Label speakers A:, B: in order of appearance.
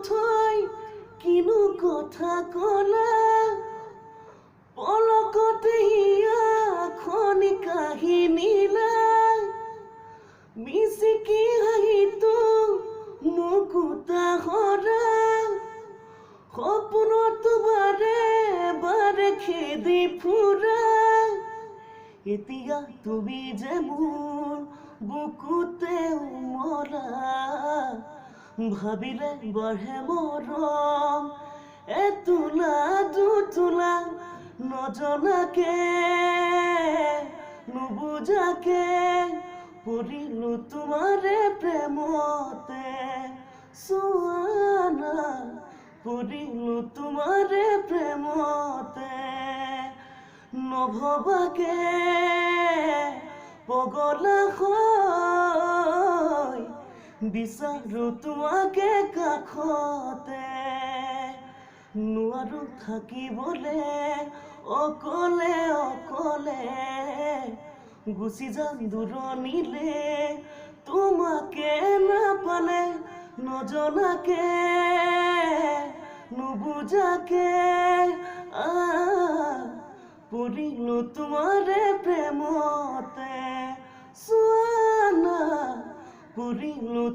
A: থৈ কিনো কথা কলা পলকতে খনি কাহিনীলা মিচিকি হাঁহিটো মুকুতা হৰা সপোনতো বাৰে বাৰে খেদি ফুৰা এতিয়া তুমি যে মোৰ বুকুতে উমলা ভাবিলে বঢ়ে মৰম এতোলা দুতোলা নজনাকে নুবুজাকে পৰিলো তোমাৰে প্ৰেমতে চোৱানা পৰিলো তোমাৰে প্ৰেমতে নভবাকে পগলা হৈ বিচাৰো তোমাকে কাষতে নোৱাৰো থাকিবলে অকলে অকলে গুচি যাম দূৰণিলে তোমাকে নাপালে নজনাকে নুবুজাকে পৰিলো তোমাৰে প্ৰেমতে চোৱানা পৰিলো